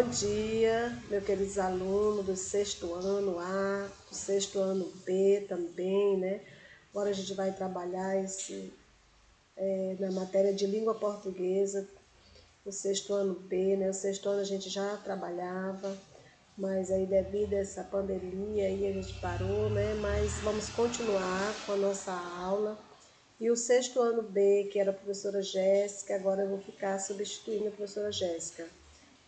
Bom dia, meus queridos alunos do sexto ano A, do sexto ano B também, né? Agora a gente vai trabalhar na matéria de língua portuguesa, do sexto ano B, né? O sexto ano a gente já trabalhava, mas aí devido a essa pandemia aí a gente parou, né? Mas vamos continuar com a nossa aula. E o sexto ano B, que era a professora Jéssica, agora eu vou ficar substituindo a professora Jéssica.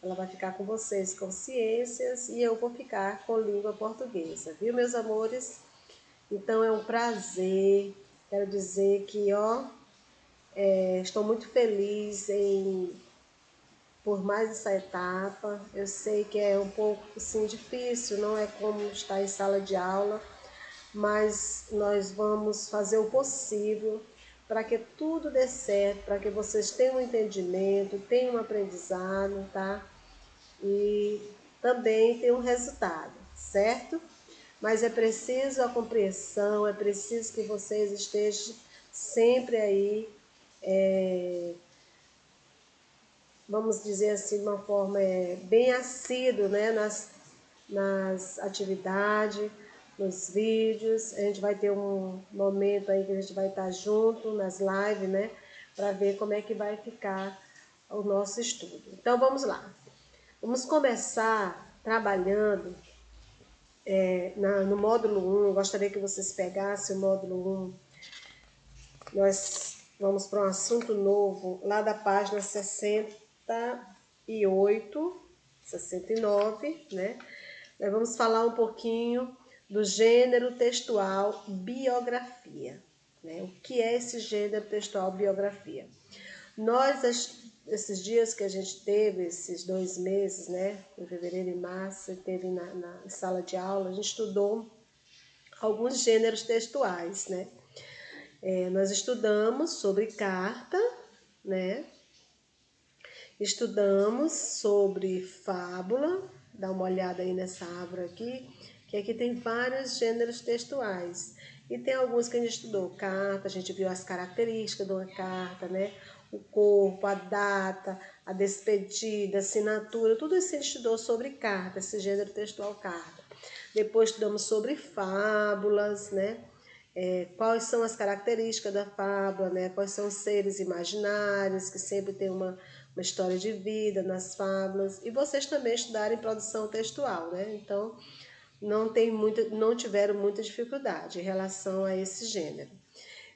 Ela vai ficar com vocês com ciências e eu vou ficar com língua portuguesa, viu, meus amores? Então é um prazer, quero dizer que, estou muito feliz por mais essa etapa. Eu sei que é um pouco, assim, difícil, não é como estar em sala de aula, mas nós vamos fazer o possível para que tudo dê certo, para que vocês tenham um entendimento, tenham um aprendizado, tá? E também tem um resultado, certo? Mas é preciso a compreensão, é preciso que vocês estejam sempre aí, vamos dizer assim, de uma forma bem assíduo, né? nas atividades, nos vídeos. A gente vai ter um momento aí que a gente vai estar junto nas lives, né? Para ver como é que vai ficar o nosso estudo. Então vamos lá. Vamos começar trabalhando no módulo 1. Eu gostaria que vocês pegassem o módulo 1. Nós vamos para um assunto novo, lá da página 68, 69, né? Nós vamos falar um pouquinho do gênero textual biografia, né? O que é esse gênero textual biografia? Esses dias que a gente teve, esses 2 meses, né, em fevereiro e março, teve na sala de aula, a gente estudou alguns gêneros textuais, né? Nós estudamos sobre carta, né? Estudamos sobre fábula, dá uma olhada aí nessa árvore aqui, que aqui tem vários gêneros textuais. E tem alguns que a gente estudou, carta, a gente viu as características de uma carta, né? O corpo, a data, a despedida, a assinatura, tudo isso a gente estudou sobre carta, esse gênero textual carta. Depois estudamos sobre fábulas, né? Quais são as características da fábula, né? Quais são os seres imaginários, que sempre tem uma história de vida nas fábulas. E vocês também estudaram em produção textual, né? Então, não tiveram muita dificuldade em relação a esse gênero.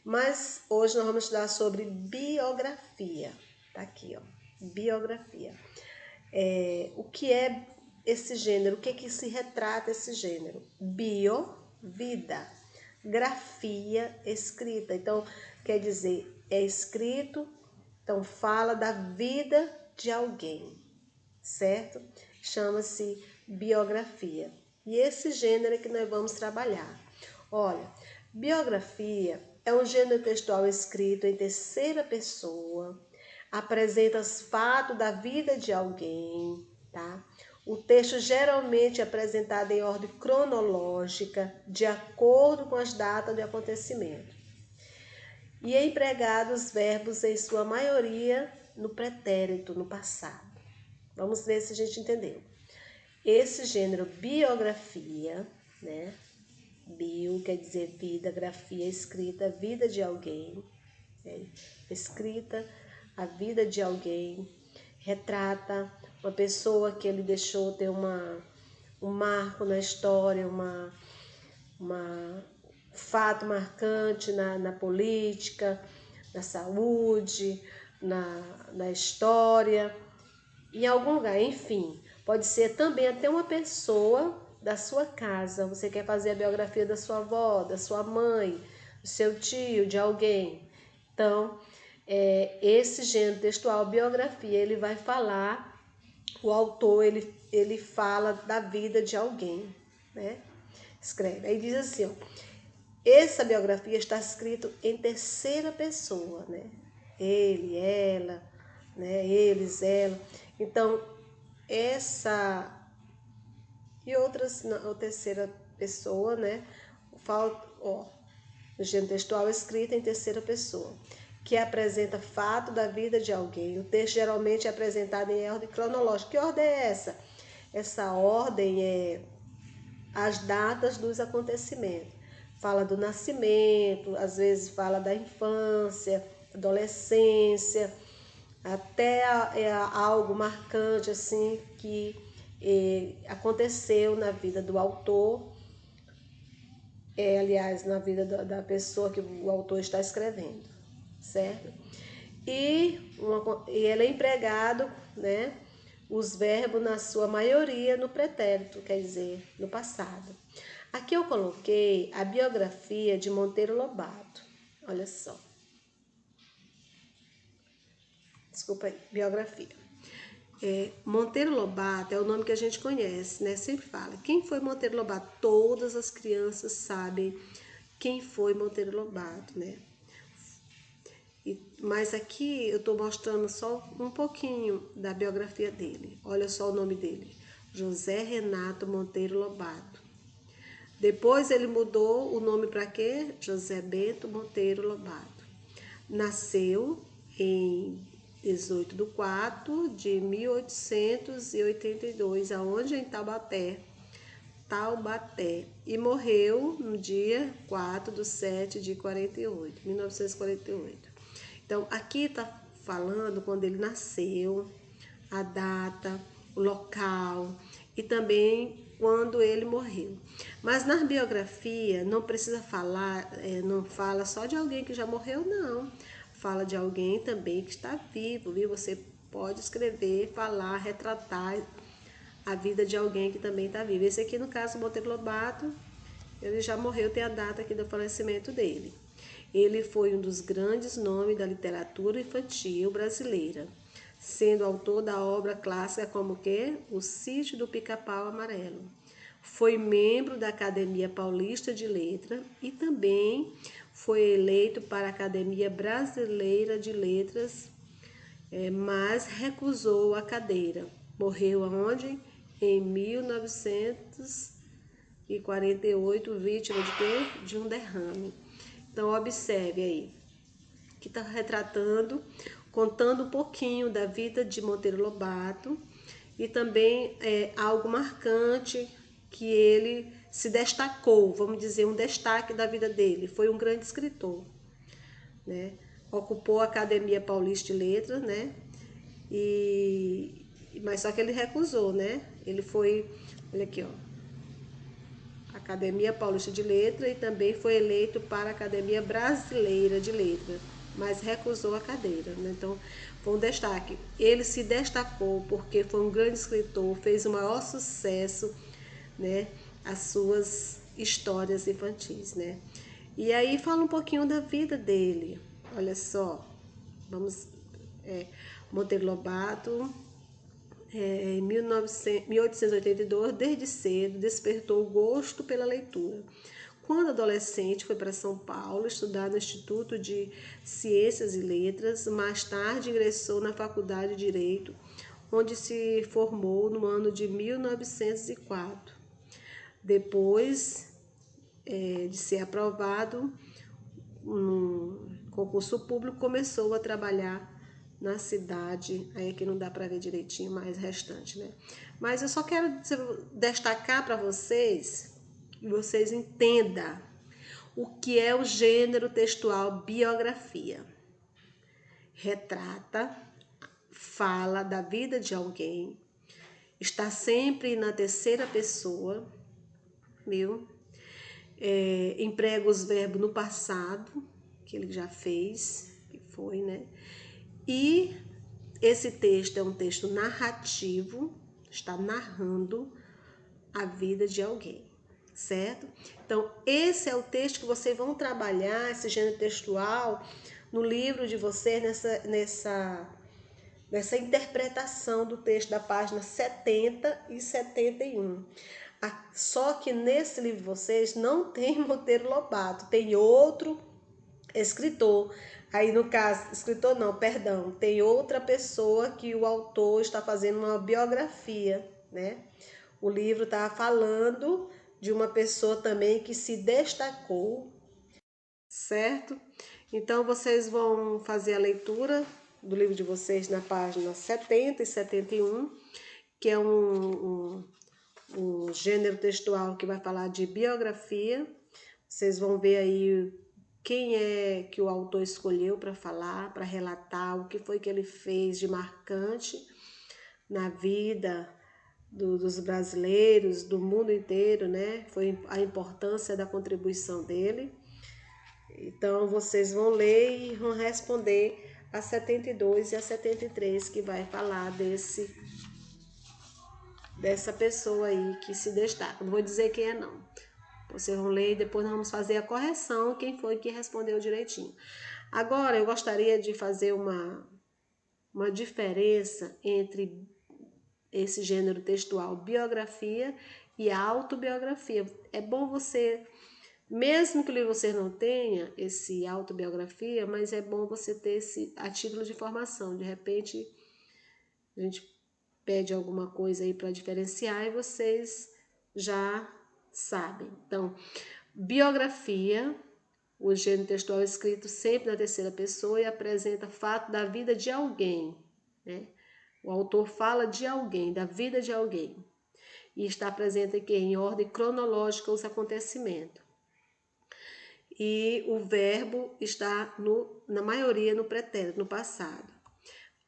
Mas hoje nós vamos estudar sobre biografia. Tá aqui, ó, biografia. O que é esse gênero? O que se retrata esse gênero? Bio, vida. Grafia, escrita. Então, quer dizer, é escrito, então fala da vida de alguém, certo? Chama-se biografia. E esse gênero é que nós vamos trabalhar. Olha, biografia é um gênero textual escrito em terceira pessoa, apresenta os fatos da vida de alguém, tá? O texto geralmente é apresentado em ordem cronológica, de acordo com as datas de acontecimento. E é empregado os verbos, em sua maioria, no pretérito, no passado. Vamos ver se a gente entendeu. Esse gênero biografia, né? Bio quer dizer vida, grafia, escrita, vida de alguém, né? Escrita, a vida de alguém, retrata uma pessoa que ele deixou ter um marco na história, uma fato marcante na política, na saúde, na história, em algum lugar, enfim. Pode ser também até uma pessoa da sua casa. Você quer fazer a biografia da sua avó, da sua mãe, do seu tio, de alguém. Então, esse gênero textual, biografia, ele vai falar, o autor, ele fala da vida de alguém, né? Escreve. Aí diz assim, ó, essa biografia está escrito em terceira pessoa, né? Ele, ela, né? Eles, ela. Então, essa e outras na terceira pessoa, né? Falta, ó, o gênero textual escrito em terceira pessoa. que apresenta fato da vida de alguém. O texto geralmente é apresentado em ordem cronológica. Que ordem é essa? Essa ordem é as datas dos acontecimentos. Fala do nascimento, às vezes fala da infância, adolescência, até algo marcante assim que aconteceu na vida do autor, aliás, na vida da pessoa que o autor está escrevendo, certo? E ele é empregado, né? Os verbos, na sua maioria, no pretérito, quer dizer, no passado. Aqui eu coloquei a biografia de Monteiro Lobato. Olha só. Desculpa aí, biografia. Monteiro Lobato é o nome que a gente conhece, né? Sempre fala. Quem foi Monteiro Lobato? Todas as crianças sabem quem foi Monteiro Lobato, né? Mas aqui eu estou mostrando só um pouquinho da biografia dele. Olha só o nome dele: José Renato Monteiro Lobato. Depois ele mudou o nome para quê? José Bento Monteiro Lobato. Nasceu em 18/4/1882, aonde? Em Taubaté. E morreu no dia 4/7/48, 1948. Então, aqui está falando quando ele nasceu, a data, o local e também quando ele morreu. Mas na biografia não precisa falar, não fala só de alguém que já morreu, não. Fala de alguém também que está vivo, viu? Você pode escrever, falar, retratar a vida de alguém que também está vivo. Esse aqui, no caso, Monteiro Lobato, ele já morreu, tem a data aqui do falecimento dele. Ele foi um dos grandes nomes da literatura infantil brasileira, sendo autor da obra clássica como que? O Sítio do Pica-Pau Amarelo. Foi membro da Academia Paulista de Letras e também foi eleito para a Academia Brasileira de Letras, mas recusou a cadeira. Morreu aonde? Em 1948, vítima de quê? De um derrame. Então, observe aí, que está retratando, contando um pouquinho da vida de Monteiro Lobato e também algo marcante que ele se destacou, vamos dizer, um destaque da vida dele. Foi um grande escritor, né? Ocupou a Academia Paulista de Letras, né? Mas só que ele recusou, né? Ele foi, olha aqui, ó, Academia Paulista de Letras e também foi eleito para a Academia Brasileira de Letras, mas recusou a cadeira, né? Então, foi um destaque. Ele se destacou porque foi um grande escritor, fez o maior sucesso, né? As suas histórias infantis, né? E aí fala um pouquinho da vida dele. Olha só, vamos... Monteiro Lobato, em 1882, desde cedo, despertou o gosto pela leitura. Quando adolescente, foi para São Paulo estudar no Instituto de Ciências e Letras. Mais tarde, ingressou na Faculdade de Direito, onde se formou no ano de 1904. Depois de ser aprovado no concurso público, começou a trabalhar na cidade, aí aqui não dá para ver direitinho mais restante, né? Mas eu só quero destacar para vocês, que vocês entendam o que é o gênero textual biografia. Retrata, fala da vida de alguém, está sempre na terceira pessoa, viu? Emprega os verbos no passado, que ele já fez, que foi, né? E esse texto é um texto narrativo, está narrando a vida de alguém, certo? Então, esse é o texto que vocês vão trabalhar, esse gênero textual, no livro de vocês, nessa interpretação do texto da página 70 e 71. Só que nesse livro de vocês não tem Monteiro Lobato, tem outro escritor. Aí no caso, escritor não, perdão, tem outra pessoa que o autor está fazendo uma biografia, né? O livro está falando de uma pessoa também que se destacou, certo? Então, vocês vão fazer a leitura do livro de vocês na página 70 e 71, que é um gênero textual que vai falar de biografia. Vocês vão ver aí quem é que o autor escolheu para falar, para relatar o que foi que ele fez de marcante na vida dos brasileiros, do mundo inteiro, né? Foi a importância da contribuição dele. Então, vocês vão ler e vão responder a 72 e a 73, que vai falar dessa pessoa aí que se destaca. Não vou dizer quem é, não. Vocês vão ler e depois nós vamos fazer a correção, quem foi que respondeu direitinho. Agora, eu gostaria de fazer uma diferença entre esse gênero textual, biografia e autobiografia. É bom você, mesmo que você não tenha esse autobiografia, mas é bom você ter esse a título de informação. De repente, a gente pede alguma coisa aí para diferenciar e vocês já sabem. Então, biografia, o gênero textual é escrito sempre na terceira pessoa e apresenta fato da vida de alguém, né? O autor fala de alguém, da vida de alguém, e está presente aqui em ordem cronológica os acontecimentos. E o verbo está, na maioria, no pretérito, no passado.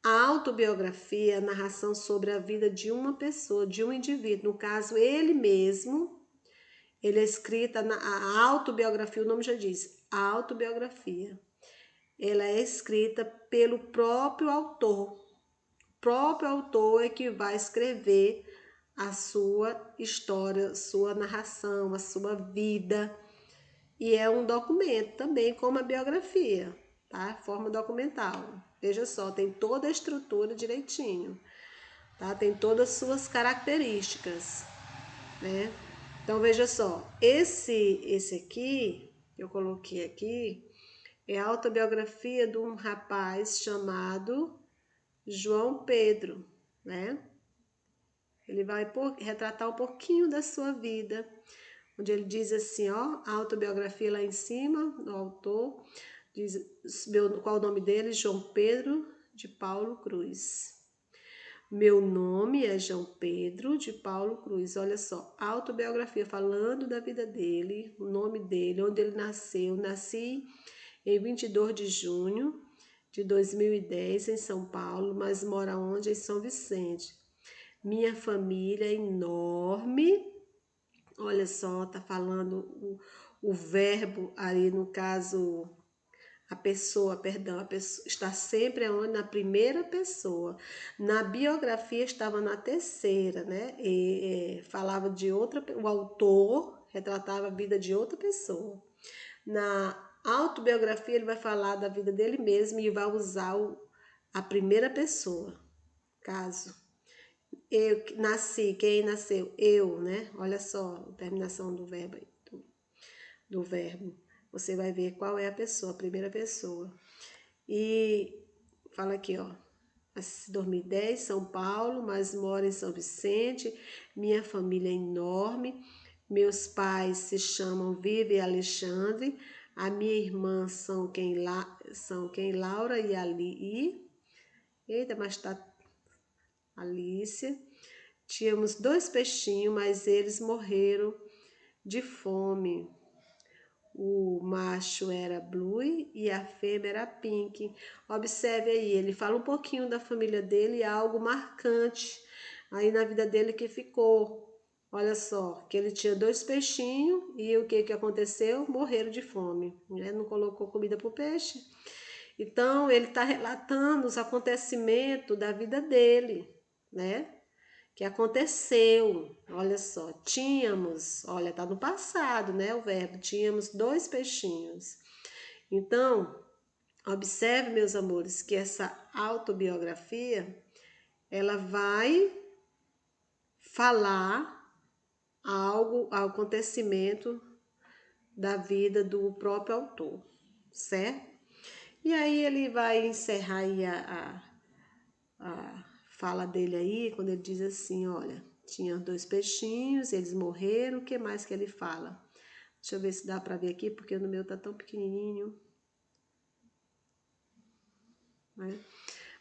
A autobiografia é a narração sobre a vida de uma pessoa, de um indivíduo, no caso, ele mesmo. Ele é escrita, a autobiografia, o nome já diz, a autobiografia. Ela é escrita pelo próprio autor. O próprio autor é que vai escrever a sua história, sua narração, a sua vida. E é um documento também, como a biografia, tá? Forma documental. Veja só, tem toda a estrutura direitinho, tá? Tem todas as suas características, né? Então, veja só, esse aqui, eu coloquei aqui, é a autobiografia de um rapaz chamado João Pedro, né? Ele vai retratar um pouquinho da sua vida, onde ele diz assim, ó, a autobiografia lá em cima, do autor, diz qual o nome dele? João Pedro de Paulo Cruz. Meu nome é João Pedro de Paulo Cruz. Olha só, autobiografia falando da vida dele, o nome dele, onde ele nasceu. Nasci em 22 de junho de 2010 em São Paulo, mas mora onde? Em São Vicente. Minha família é enorme. Olha só, tá falando o verbo ali, no caso, a pessoa está sempre onde? Na primeira pessoa. Na biografia estava na terceira, né? Falava de outra, o autor retratava a vida de outra pessoa. Na autobiografia ele vai falar da vida dele mesmo e vai usar a primeira pessoa. Caso eu nasci, quem nasceu? Eu, né? Olha só a terminação do verbo aí, do verbo. Você vai ver qual é a pessoa, a primeira pessoa. E fala aqui, ó. 2010, São Paulo, mas moro em São Vicente. Minha família é enorme. Meus pais se chamam Vivi e Alexandre. A minha irmã são quem Laura e Ali. Eita, mas tá Alice. Tínhamos 2 peixinhos, mas eles morreram de fome. O macho era blue e a fêmea era pink. Observe aí, ele fala um pouquinho da família dele, algo marcante aí na vida dele que ficou. Olha só, que ele tinha 2 peixinhos e o que aconteceu? Morreram de fome, né? Não colocou comida para o peixe. Então, ele está relatando os acontecimentos da vida dele, né? Que aconteceu, olha só, tínhamos, olha, tá no passado, né, o verbo, tínhamos 2 peixinhos. Então, observe, meus amores, que essa autobiografia, ela vai falar algo, acontecimento da vida do próprio autor, certo? E aí ele vai encerrar aí a fala dele aí, quando ele diz assim, olha, tinha 2 peixinhos, eles morreram, o que mais que ele fala? Deixa eu ver se dá para ver aqui, porque no meu tá tão pequenininho. né?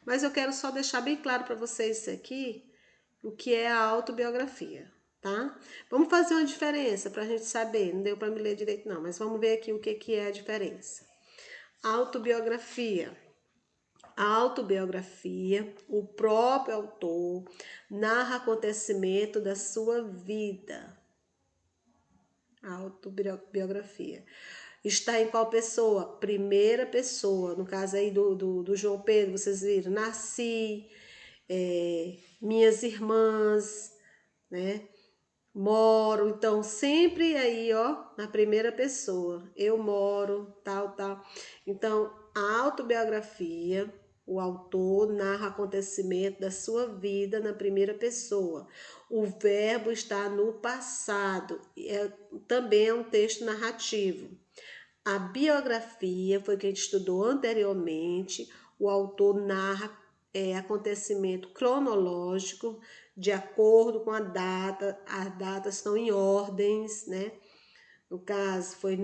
Mas eu quero só deixar bem claro para vocês aqui o que é a autobiografia, tá? Vamos fazer uma diferença para a gente saber. Não deu para me ler direito não, mas vamos ver aqui o que é a diferença. Autobiografia. A autobiografia, o próprio autor narra acontecimento da sua vida. A autobiografia. Está em qual pessoa? Primeira pessoa. No caso aí do João Pedro, vocês viram, nasci, minhas irmãs, né? Moro, então sempre aí, ó, na primeira pessoa. Eu moro, tal, tal. Então, a autobiografia, o autor narra acontecimento da sua vida na primeira pessoa. O verbo está no passado, também é um texto narrativo. A biografia foi o que a gente estudou anteriormente. O autor narra acontecimento cronológico de acordo com a data. As datas estão em ordens, né? No caso, foi,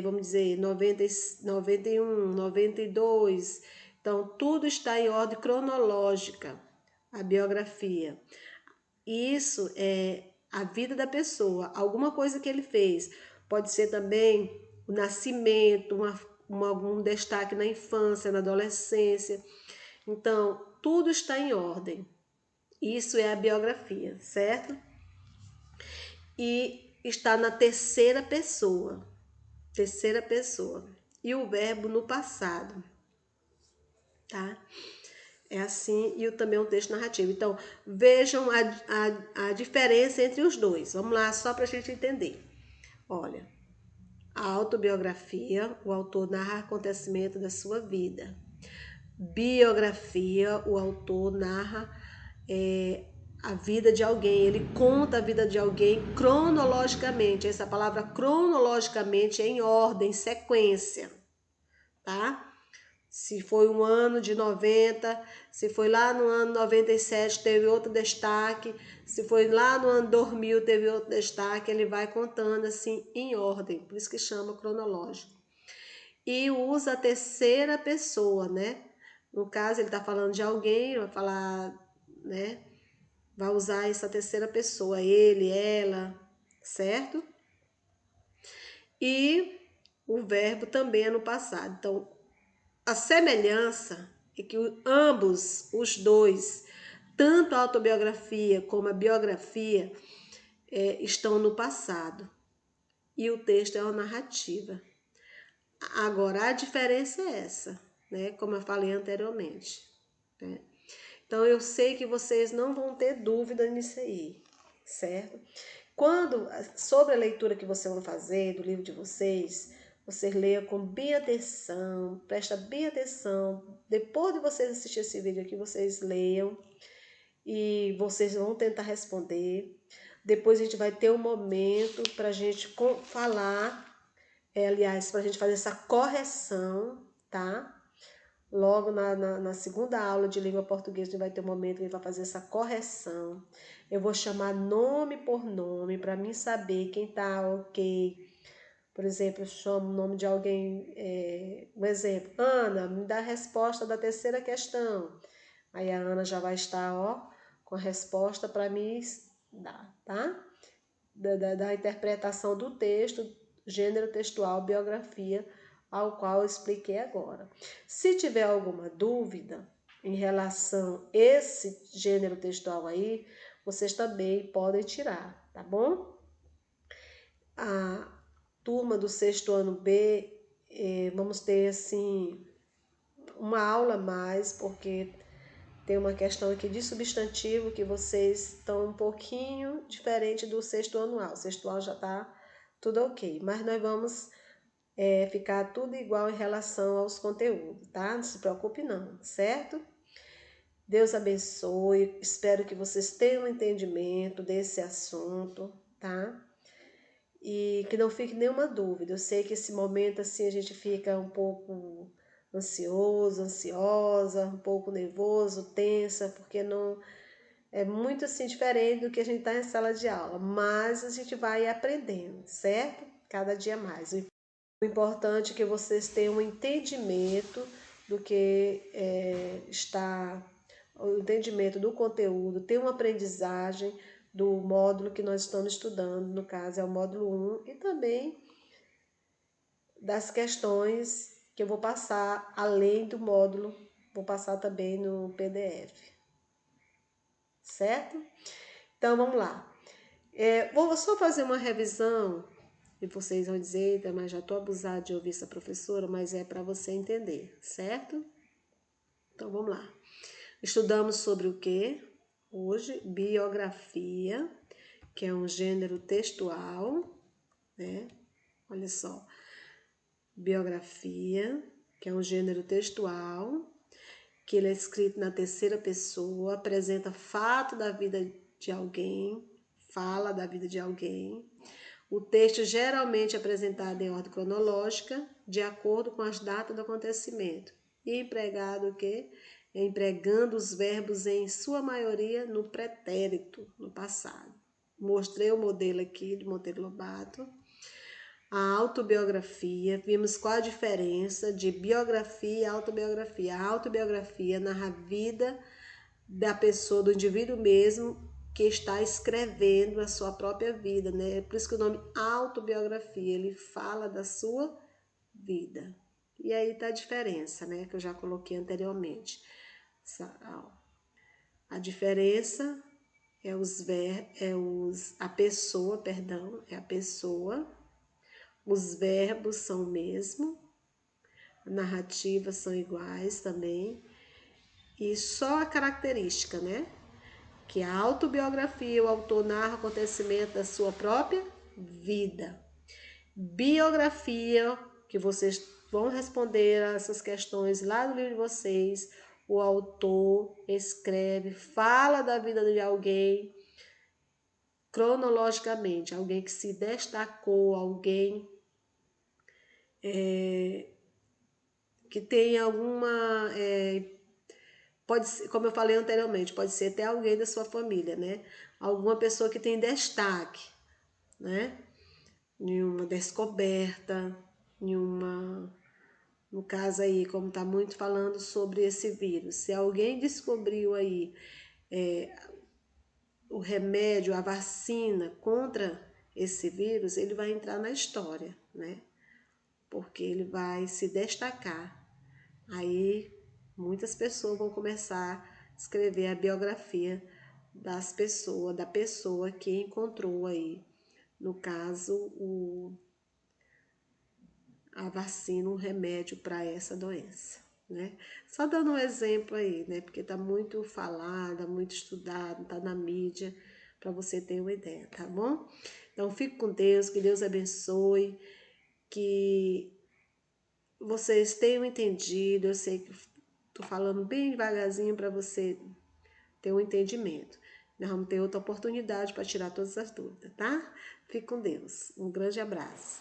vamos dizer, 91, 92. Então, tudo está em ordem cronológica, a biografia. Isso é a vida da pessoa, alguma coisa que ele fez. Pode ser também o nascimento, algum destaque na infância, na adolescência. Então, tudo está em ordem. Isso é a biografia, certo? E está na terceira pessoa. Terceira pessoa. E o verbo no passado, tá? É assim, e também um texto narrativo. Então, vejam a diferença entre os dois. Vamos lá, só para a gente entender. Olha, a autobiografia, o autor narra acontecimento da sua vida. Biografia, o autor narra a vida de alguém, ele conta a vida de alguém cronologicamente. Essa palavra cronologicamente é em ordem, sequência, tá? Se foi um ano de 90, se foi lá no ano 97, teve outro destaque, se foi lá no ano 2000, teve outro destaque, ele vai contando assim em ordem, por isso que chama cronológico. E usa a terceira pessoa, né? No caso, ele está falando de alguém, vai falar, né? Vai usar essa terceira pessoa, ele, ela, certo? E o verbo também é no passado. Então, a semelhança é que ambos, os dois, tanto a autobiografia como a biografia, estão no passado. E o texto é uma narrativa. Agora, a diferença é essa, né? Como eu falei anteriormente, né? Então, eu sei que vocês não vão ter dúvida nisso aí, certo? Sobre a leitura que vocês vão fazer do livro de vocês leiam com bem atenção, presta bem atenção. Depois de vocês assistirem esse vídeo aqui, vocês leiam e vocês vão tentar responder. Depois a gente vai ter um momento para a gente falar, aliás, para a gente fazer essa correção, tá? Logo na segunda aula de língua portuguesa, a gente vai ter um momento que a gente vai fazer essa correção. Eu vou chamar nome por nome para mim saber quem tá ok. Por exemplo, eu chamo o nome de alguém, um exemplo, Ana, me dá a resposta da terceira questão. Aí a Ana já vai estar, ó, com a resposta para mim dar, tá? Da interpretação do texto, gênero textual, biografia, ao qual eu expliquei agora. Se tiver alguma dúvida em relação a esse gênero textual aí, vocês também podem tirar, tá bom? A turma do sexto ano B, vamos ter assim uma aula a mais, porque tem uma questão aqui de substantivo que vocês estão um pouquinho diferente do sexto ano A. O sexto ano já está tudo ok, mas nós vamos ficar tudo igual em relação aos conteúdos, tá? Não se preocupe não, certo? Deus abençoe, espero que vocês tenham um entendimento desse assunto, tá? E que não fique nenhuma dúvida. Eu sei que esse momento assim a gente fica um pouco ansioso, ansiosa, um pouco nervoso, tensa, porque não é muito assim diferente do que a gente está em sala de aula, mas a gente vai aprendendo, certo? Cada dia mais. O importante é que vocês tenham um entendimento do que o entendimento do conteúdo, ter uma aprendizagem do módulo que nós estamos estudando, no caso é o módulo 1, e também das questões que eu vou passar além do módulo, vou passar também no PDF, certo? Então vamos lá. Vou só fazer uma revisão e vocês vão dizer, mas já estou abusada de ouvir essa professora, mas é para você entender, certo? Então vamos lá. Estudamos sobre o que? Hoje, biografia, que é um gênero textual, né? Olha só. Biografia, que é um gênero textual, que ele é escrito na terceira pessoa, apresenta fato da vida de alguém, fala da vida de alguém. O texto geralmente é apresentado em ordem cronológica, de acordo com as datas do acontecimento. E empregado o quê? Empregando os verbos em sua maioria no pretérito, no passado. Mostrei o modelo aqui do Monteiro Lobato. A autobiografia, vimos qual a diferença de biografia e autobiografia. A autobiografia narra a vida da pessoa, do indivíduo mesmo, que está escrevendo a sua própria vida, né? Por isso que o nome autobiografia, ele fala da sua vida. E aí tá a diferença, né? Que eu já coloquei anteriormente. A diferença é a pessoa, é a pessoa. Os verbos são o mesmo, narrativas são iguais também, e só a característica, né? Que a autobiografia, o autor narra o acontecimento da sua própria vida. Biografia, que vocês vão responder a essas questões lá no livro de vocês, o autor escreve, fala da vida de alguém cronologicamente, alguém que se destacou, alguém que tem alguma, pode ser, como eu falei anteriormente, pode ser até alguém da sua família, né? Alguma pessoa que tem destaque, né? Em uma descoberta, no caso aí, como está muito falando sobre esse vírus, se alguém descobriu aí o remédio, a vacina contra esse vírus, ele vai entrar na história, né? Porque ele vai se destacar. Aí muitas pessoas vão começar a escrever a biografia da pessoa que encontrou aí, no caso, a vacina, um remédio para essa doença, né? Só dando um exemplo aí, né? Porque tá muito falado, muito estudado, tá na mídia, para você ter uma ideia, tá bom? Então fique com Deus, que Deus abençoe, que vocês tenham entendido. Eu sei que estou falando bem devagarzinho para você ter um entendimento. Nós vamos ter outra oportunidade para tirar todas as dúvidas, tá? Fique com Deus. Um grande abraço.